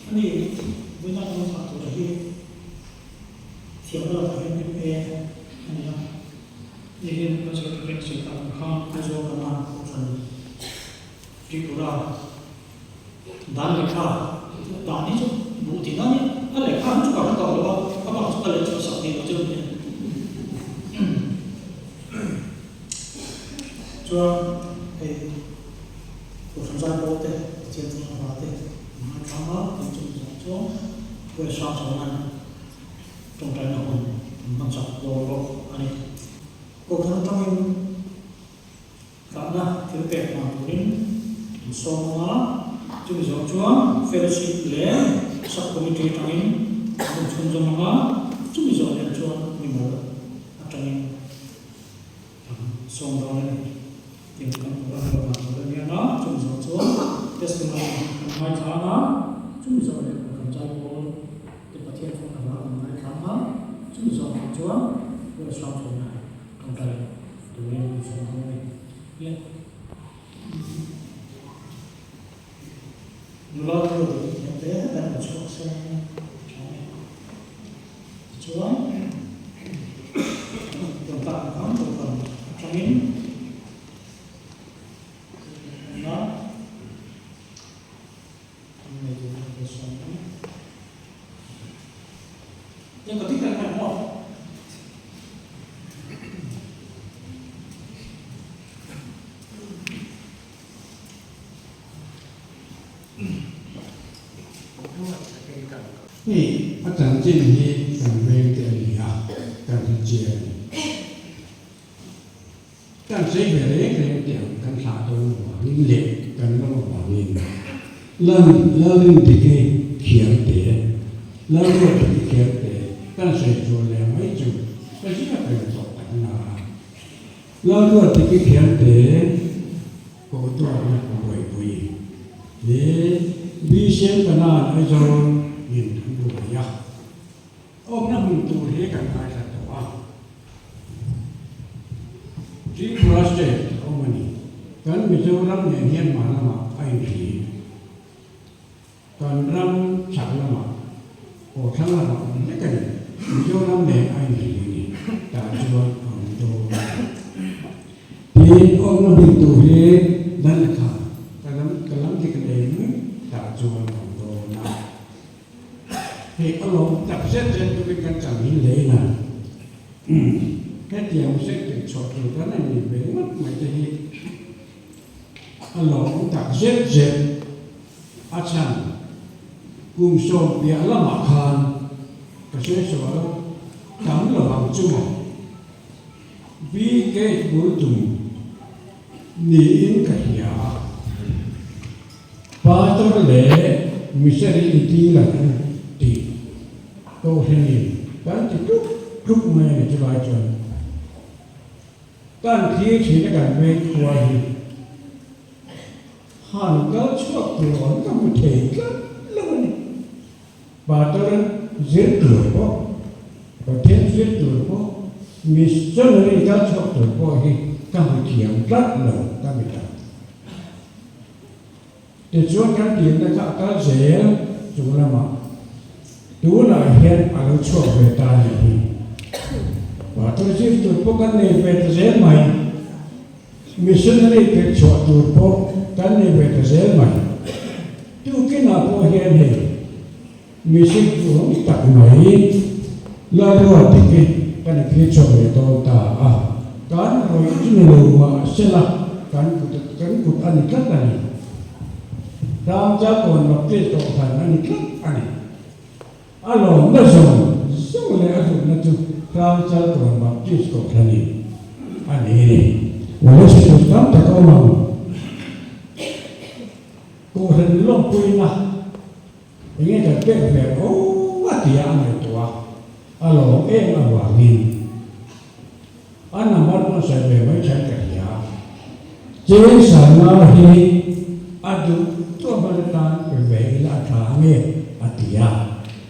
anh đi với nhau trong khoảng tuổi đi thiếu đâu phải những cái anh em đi có sự thực hiện sự tập không cái số công an của phần đi của ra đàn lịch khá đàn ấy chứ đủ thì nó lại khá chút vào cầu đó các bạn chúng ta lại cho sợ thì nó chưa cho cái của phần gian bộ thế chiến thuật hóa thế mà khám phá thì chúng ta cho về sao cho anh trong trái nào bằng sọc đồ anh cuộc sống trong cảm giác thiếu kẹt mà đến số hóa chúng ta cho fellowship lễ sắp committee trong in một phần trong hóa chúng ta nhận cho mình mở trong in song đó này tìm kiếm một cái làm một cái nó chúng ta cho testimony mai tháng nó chúng ta nhận một phần trăm của cáiประเทศของเราmai tháng nó chúng ta cho về sau này trong đây tụi em sẽ nói biết lo rồi nhận thế là một số xe chúa tồn tại có một phần trong những nó này thì phải sống nhưng có thích là phải khôngนี่อาจารย์ที่นี้เป็นเวทีนี้อ่ะการเจียนการใช้เวลาเรียนเดี่ยวการสาธุหวังเล็กการต้องหวังเองเริ่มที่เขียนเตะเริ่มที่เขียนเตะการใช้ตัวแล้วไม่จุดก็จะเป็นต่อกันนาเริ่มที่เขียนเตะก็ตัวมันป่วยเนี่ยวิเศษขนาดไอ้โจยินทั้งตัวยักษ์โอ้นั่นมันตัวเล็กกันไปสักตัวที่พระเจ้าเอามานี่กันมิจฉารับเนี่ยเฮียนมาละมาไอ้ผีกันรับฉักละมาโอ้ทั้งละมาเล็กกันมิจฉารับเนี่ยไอ้ผีนี่แต่ชวนของตัวที่โอ้นั่นมันตัวเล็กนั่นแหละค่ะกำลังที่กันเองแต่ชวนของตัวนะเหตุอารมณ์จับเส้นก็เป็นการจับหินเลยนะแค่เดียวเส้นถึงช็อตอยู่ก็นั่นนี่เป็นมันไม่จะเหตุอารมณ์จับเส้นอาจารย์กุมโซมเบียละมาคานก็เชื่อสว่าทำระวังจุ่มวิเกตบุตุมนี่อินกับยาปาตัวเล่มิเชลิตีละตีโตเฮนี่การที่ทุกเมื่อจะไปจนการที่ชี้ในการเวทควายหันก็ชอบตัวก็มุเทกันแล้วนี่ปาตัวนั้นเจ็ดตัวก็ประเทศเจ็ดตัวก็มิสเตอร์นี่ก็ชอบตัวก็ให้ก็มุเทียมรัดเราก็ไม่ได้แต่ช่วงการเรียนนะครับก็เสียจุลมาดูหน่อยเห็นอารมณ์ชอบเวทายนี่ว่าตัวชีวิตตัวพวกกันในเวทเสียใหม่มิชชันนารีเป็นชอบตัวพวกกันในเวทเสียใหม่ดูกินอะไรพวกเห็นเห็นมิชชันตัวนี้ตัดใหม่แล้วดูที่กันพิจารณาตัวตาการรวยจุนลูมาเสละการกุดอันนี้กันนี่รามจักรวรรดิพิจารณาอันนี้กันอันนี้อารมณ์นั่นส่งเลยอารมณ์นั่นจุรามจักรวรรดิพิจารณาอันนี้วันนี้สุดท้ายตะโกนกูเห็นลมปุยนะอย่างนี้จะเป็นแบบโอ้ว่าที่อะไรตัวอารมณ์เองอารมณ์นี้อันนั้นมันใส่แบบไม่ใช่กันยาเจสันนาฮีอดุตัวบริการเป็นเวลาทางนี้อติยา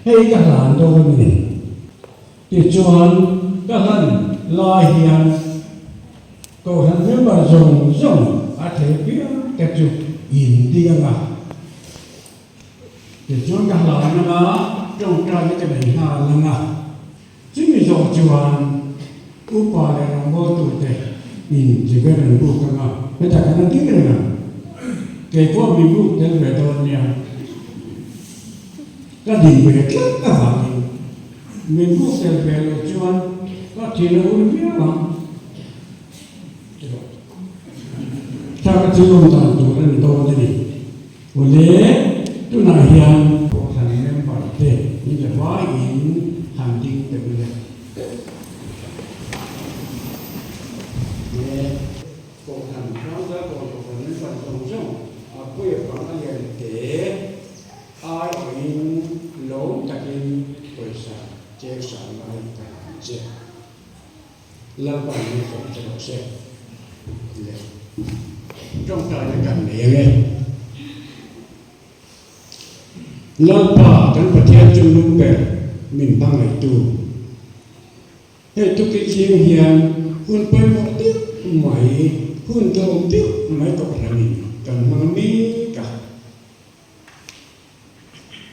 ให้กันหลานตัวนี้ที่จวนกันหลานลายเฮียนก็เห็นไม่มาส่งอาเทเปียแต่จุอินเดียง để chúng ta làm nó trong ra những cái này là ngà chính vì do chuan upa là làm bao tuổi thế mình chỉ biết là buộc cái ngà bây giờ cái nó tiếc rồi nè cái qua mình buộc đến về đâu nha cái gì về cái cái hàng mình buộc đến về là chuan cái thì nó uống biết không sao cái chuyện ông ta tụi nó đâu thế này 원래 또 나희한 보상을 받을 때 이제 와인 한딩 때문에 네 보상 평가 보고는 반성성 앞으로 방안할 때 아인 롱 tak인 벌사 제상을 이제 라반이 좀 들어서 trong trời nó cần địa lên lần ba trongประเทศจำนวนแบบมินบังไอตูให้ทุกที่เฮียนหุ่นไปหมดติ๊กไหมหุ่นโดมติ๊กไหมก็ระมิกันมังมีกัน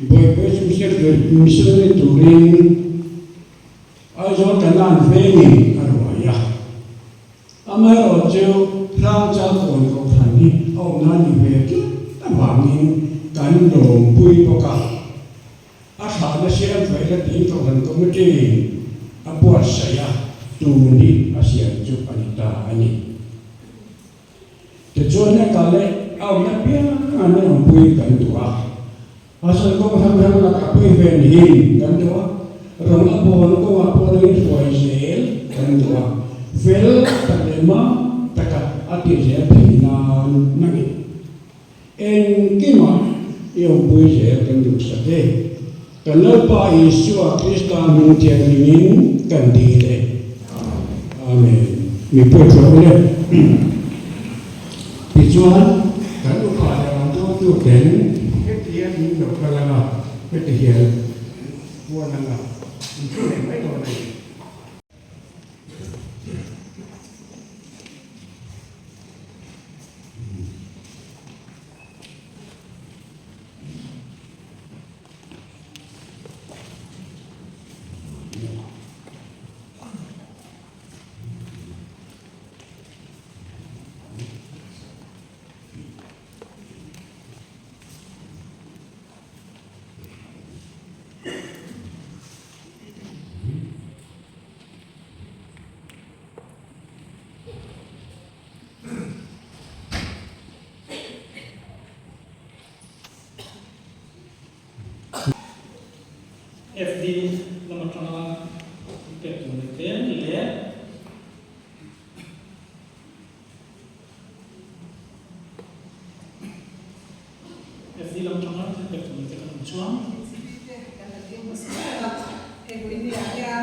บ่อยไปสุเสียเกิดมิสเนตูรินอาจจะกันนั่นเฟมินอะไรวะยะอามาเราเจ้าพระเจ้าคนของท่านนี้เอาหน้านี่เวกิตั้งหวังนี้กันโดมปุยปกาอาสาเสียงไฟและตีตัวกันก็ไม่จริงอาปวดเสียตูนี้อาเสียงจุปันตาอันนี้แต่ช่วงนี้กันเลยเอาหน้าเบี้ยอันนี้ผมปุยกันตัวอาศัยก็ทำแล้วก็ปุยเป็นหินกันตัวเราอาปวนก็อาปวนนี้สวยเสียกันตัวเฟลแต่เดิมแต่ก็อาทิตย์เสียเป็นนานนั่งเองกี่มาyang boleh saya tunjuk saja. Kenapa Yesus Kristus menjadi ingin kandil? Amin. Miput boleh. Tujuan kalau pada orang tu kan, kita ni dokter lama, kita hial, buat lama. Itu yang baik orang ni. FD nomor tengah kemudian lihat FD nomor tengah kemudian mencuang ini ada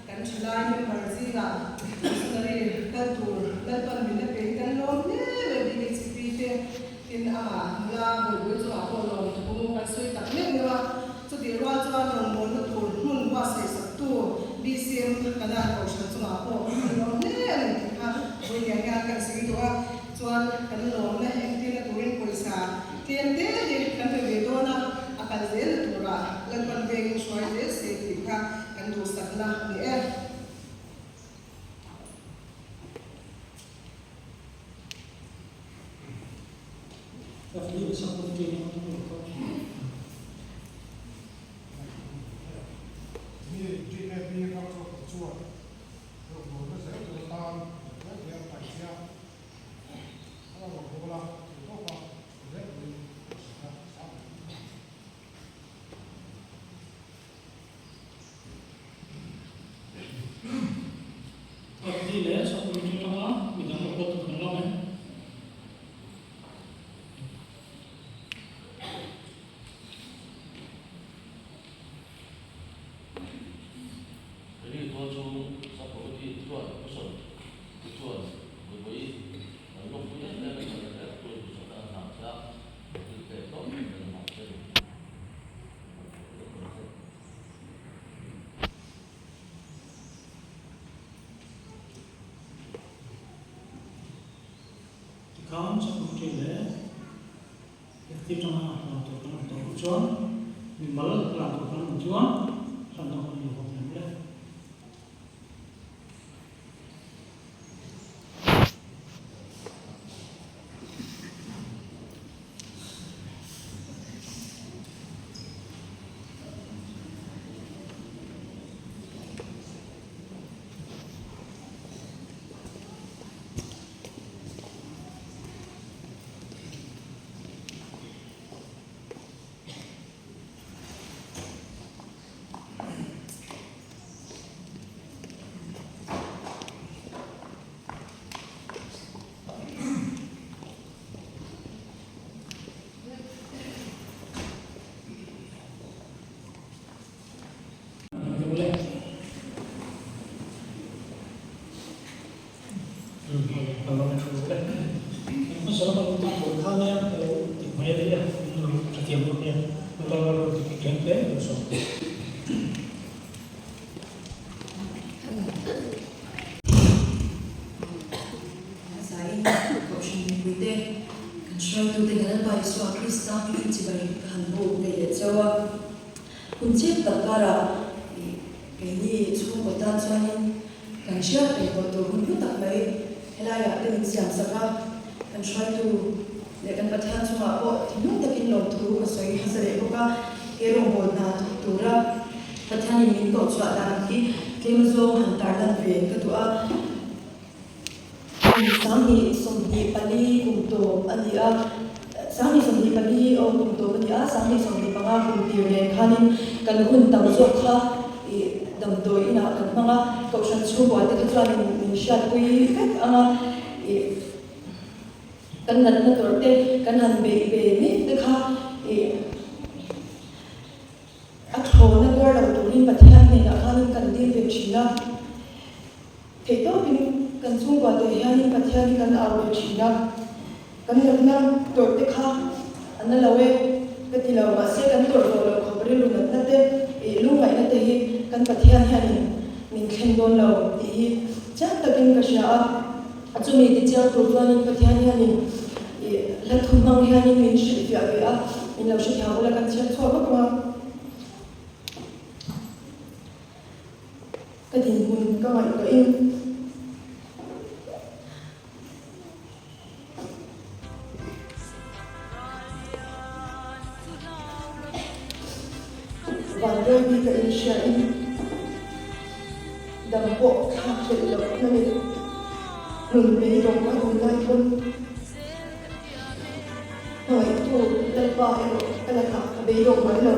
kan selain berzina dari kantor dan bila pengen lom lebih disiplin in ama mula berbuat apa lom tu kan sulit tak ni di luar jual nombor tu mun kuasa satu BCM kadang kau satu apa lom ni ha boleh yang kan segitu jual kan lom ni yang dia turin kuasa tiada je kan berbeda akan zel tu lah lepas beng soal je sekitar kan dosa lah ni FD bisa mungkin Dile, satu minit tengah, kita membuat penolongan. Jadi tuan satu lagi tuan pesan, tuan berbagi, lalu punya ada tuan pesan anak saya, kita tahu dalam masa ini. Kaum seperti ini, aktif dengan apa tu, dengan tujuan mình mở làm thuộc nó một chúa xong nó còn nhiều không nhận đấy kalau menurut itu soal untuk berkahnya kalau dimana dia setiap grupnya kalau gameplay so saya coaching with control to the ganun pa iso Krista pinchibay hanbo de jawa kunchip takara kini chung botan chuanin kan share pe ko to hundu takmai helaya tin siam saka kan try to le kan pathan chuma ko thinu takin lo thu ko soi hasare ko ka erong bol na tura pathan min ko chwa da ki kemzo hantar dan ve ka to a sami somdi pali kumto adia sami somdi pali o kumto adia sami somdi panga kumti ne khanin kan hun tam zo kha dam do ina kan manga ko shan chu wa te chuan min shat pui vet anga kan nan na torte kan han be ni te kha a tho na gor la turin pathian ne na khanin kan dil ve china te to bin kan chung wa te hian pathian kan aw ve china kan na torte kha an la we kati la ma se kan tor lo khobri lu na te lu ngai na te hi kan pathian hian min khen don lo ti chat takin ka sha a chumi ti cha to chuan pathian hian la thumang hian min shi fi a a in lo shi thau la kan cha chho ba ma ka din mun ka mai ko in Vandai di ke Indonesia ini dan bok kacau lok nami lumpi dong aku mulai pun itu lepas itu kalau kak bedong mana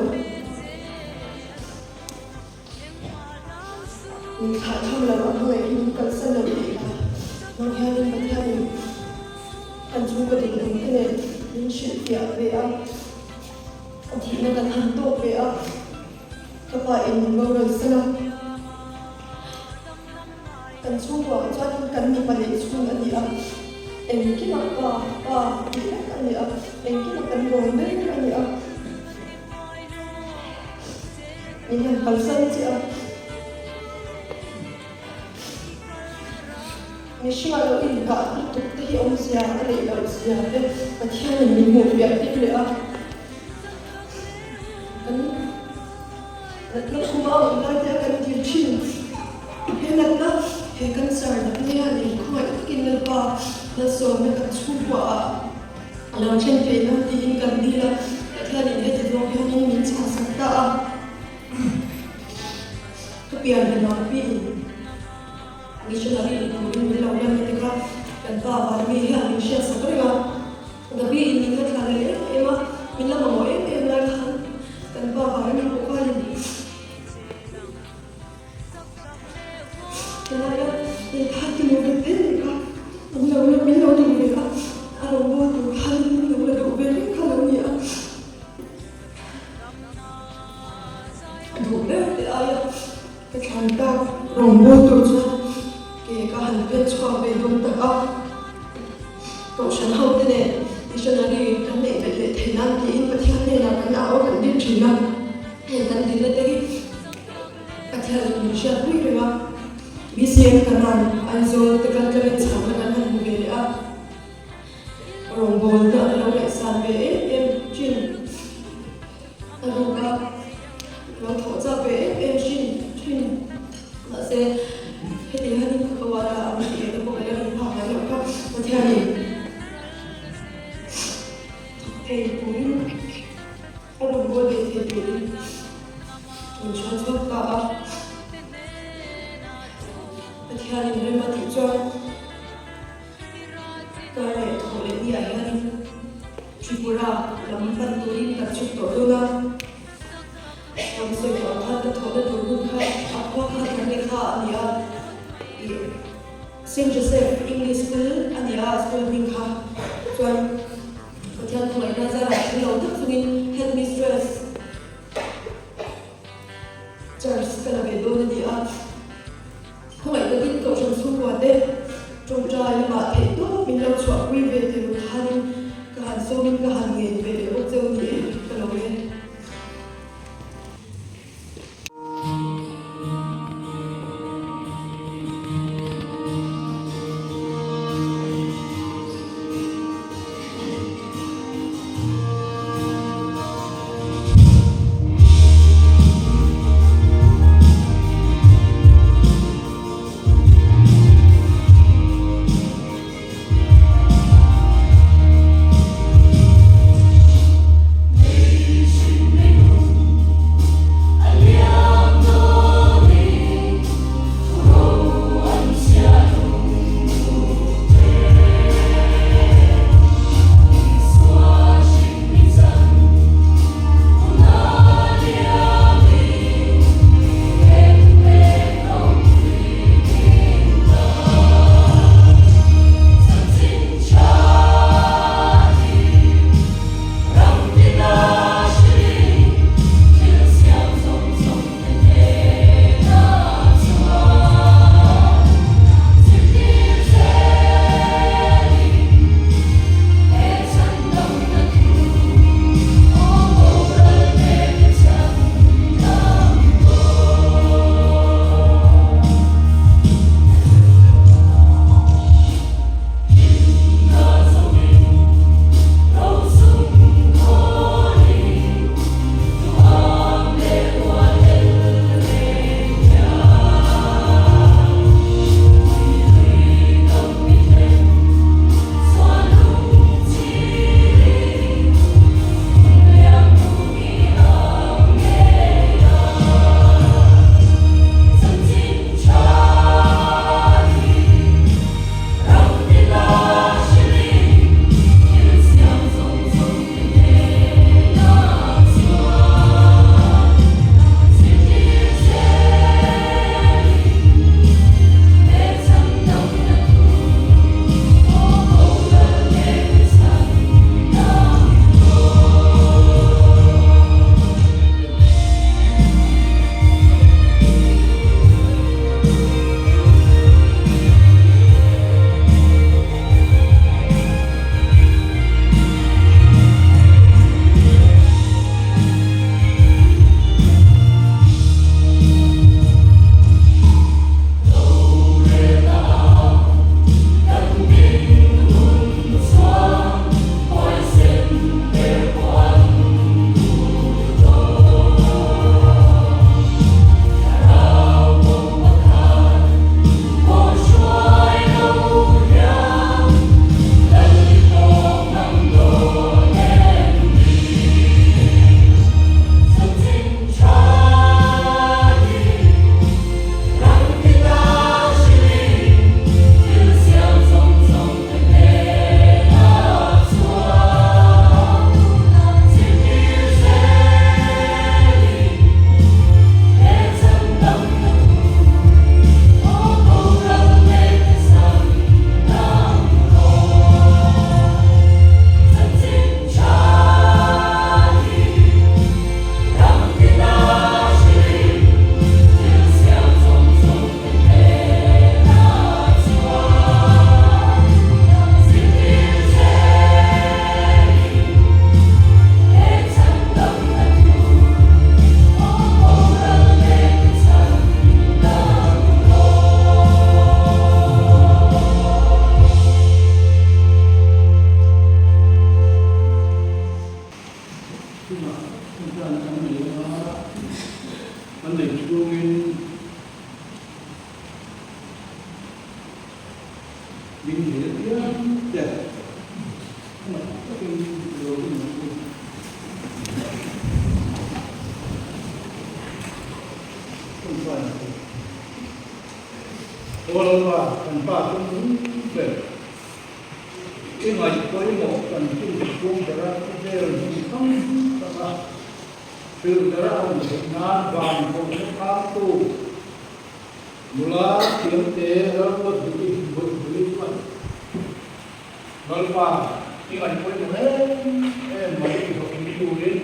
ni kacau lah aku ini kan senang dia menghilang menghilang kan juga di dalam kene ini syiar dia tidak kan hantu dia kapain ngorong senang kan suwa chuan kan mi pali chung ani a engki na pa direct ani a engki na kan ron direct ani a ini palsan chi a ni shima lo in ka tu te hi om sia ale lo sia te pathian ni mu ya ti le a kan na kuma na te kan ti chin helat na he kan sar na ni ani khoi kin na pa na so me kan chua lo chen pe na ti kan di la thla ni he ti ro he ni min cha sa ta to pian na pi missionary ni ni lo na ni ka kan pa ba mi ha ni sha sa ga da bi ni na thla le ema min la mo e na kan pa ba ni ko ka ni Kenapa? Hati muda mereka, orang minum mereka, orang bodoh hal mereka beri kalau dia. Dua ayah kecantik, orang bodoh je, kita hantar cakap bedong tak. Kau senang tu ni, missionary kan ni beli tenan di Pathian ni nak kena orang di China, yang kan di lagi Pathian Indonesia pun juga. BCM kanan, aizo tekan kami sama kanan mungkin orang bodoh ada orang sampai chin, aduh lo tho cha pe em shin na se heti hanin ka wala am ti ko ka ya ni ha ya ka pathiani hey purin aro go de the purin in chon ka pathiani me ma ti chon ka le tho le ni ai hanin Tripura lampan turin ka chuk to luna am se ko kha ta thole turun kha akwa kha thane kha ania Saint Joseph English School ania school ning kha chuan pathian thoi na zara lo tak sungin headmistress church kala be do na dia khoi ka din ko chon su wa de trong trai ma the to min lo chwa wi ve te lu khanin kahan somin kahan ngin ve de ok zeu ni kalo ve để chuông in mình hiểu tiếng đẹp mà các cái đồ không phải tôi là thành ba cũng đúng về cái ngày cuối một cần chung chuông ra cái đều không các từ đó ông ngàn vàng cùng các tháng tu mula tiếng tế đó có gì vượt vượt vậy nói qua cái ngày cuối cùng hết em mấy cái học đi tu đến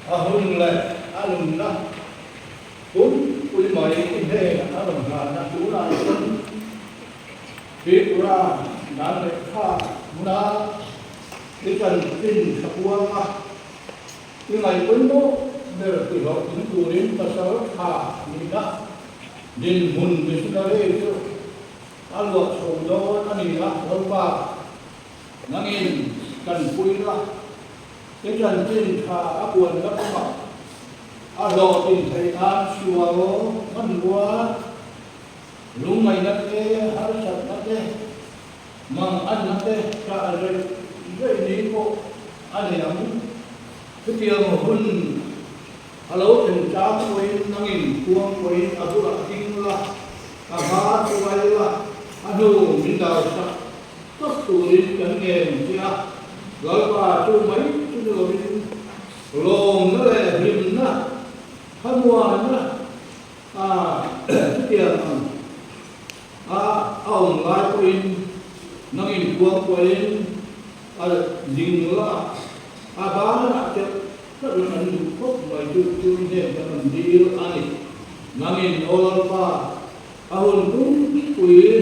hơn lại lùng đó bốn cuối mấy cái thế lùng là đã chú là biết ra đã để pha mula cái cần tin sắp qua cái ngày cuối đó để từ đó chúng tôi đến cơ sở thả mình đã đến hồn về chúng ta đây chứ ăn luật sổ đó anh đi ra hơn ba năng in cần quy ra cái cần tin thả áp quần các bạn ăn đồ tin thầy ăn xua đó ăn quá lúc mày nát thế har sạch nát thế mang ăn nát thế cả rồi đi cô anh đi làm cái tiếng hôn alo thành cha quay năng in cuông quay adu là kinh là ba quay là adu mình đào sa tất tuổi cảnh nghề kia gọi qua chú mấy chú được mình lồng nó là hiểm na tham mua na cái tiếng ông lại quay năng in cuông quay dính là ba là cái đó là mình phúc bài chú này là mình đi ăn năng in ô pa hồn cũng quý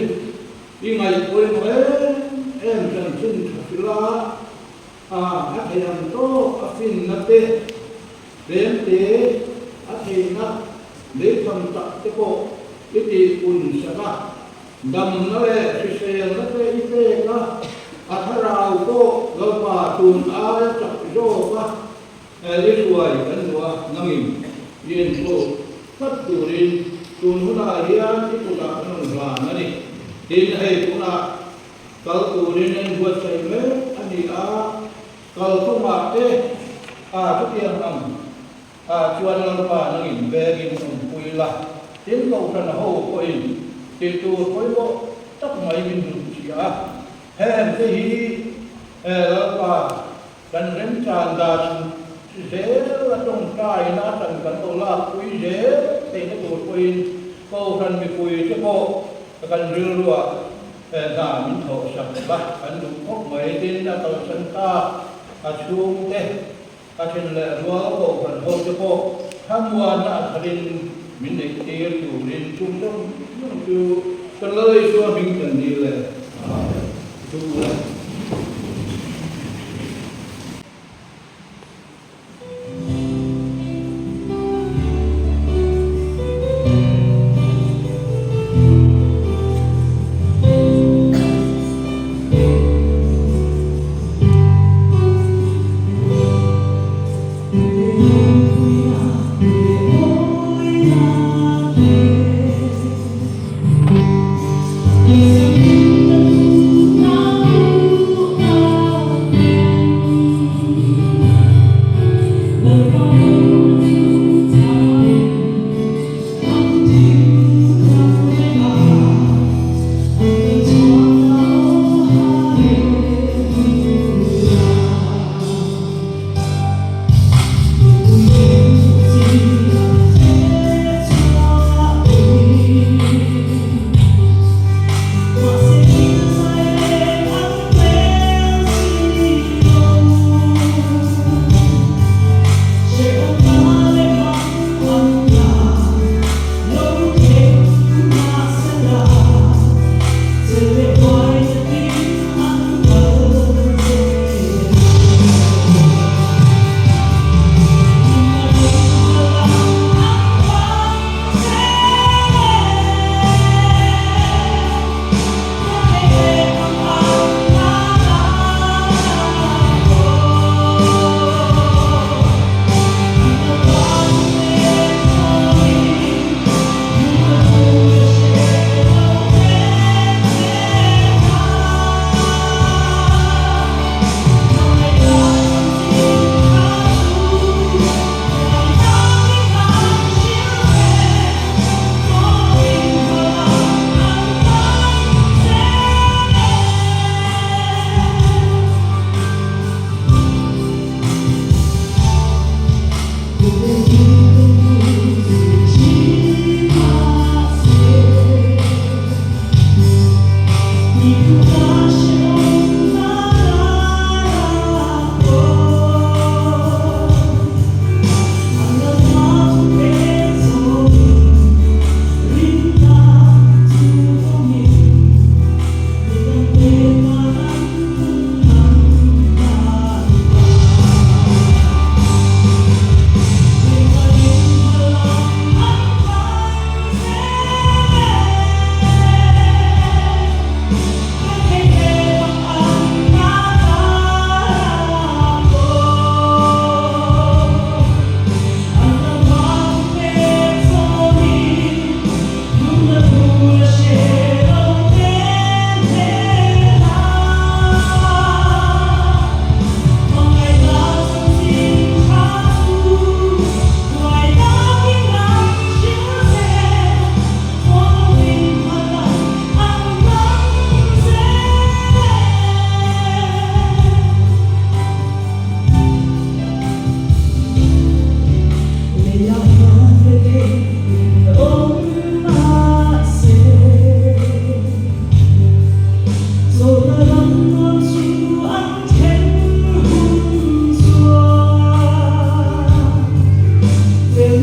đi ngày cuối mấy em chẳng xin là các thầy làm tốt xin nát tê đến thế thầy nát để phần tập cái bộ cái gì cũng sẽ ra đầm nó là cái xe nó cái thế đó thà rào cô rồi mà tuần ai chặt rô quá đi xuôi gần qua năng in yên cô tất tuần tuần hôm nay hiền cái tuần nào cũng là nó đi tin hay cũng là kalau tuần nên buat saya anh đi kalau không mà thế cái tiền nằm chuan làm pa năng in về in cùi là tiếng câu thần hậu của in tiền tu cuối bộ tất mấy mình chỉ hem thế hi làm pa cần rèn tràn đàn dễ là trong trai nó thành cần tổ là quý dễ thì nó tụt quý câu cần bị quý chứ bộ cần rửa rửa là mình thổ sạch ba cần đủ khóc mấy tên đã tàu sân ta chuông thế trên lệ rửa bộ cần hỗ chứ bộ tham quan đã thành mình để tiêu chủ đến trung tâm chú cần lời cho mình cần đi lệ chú lệ Hãy subscribe cho kênh Ghiền Mì Gõ để không bỏ lỡ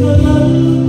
Hãy subscribe cho kênh Ghiền Mì Gõ để không bỏ lỡ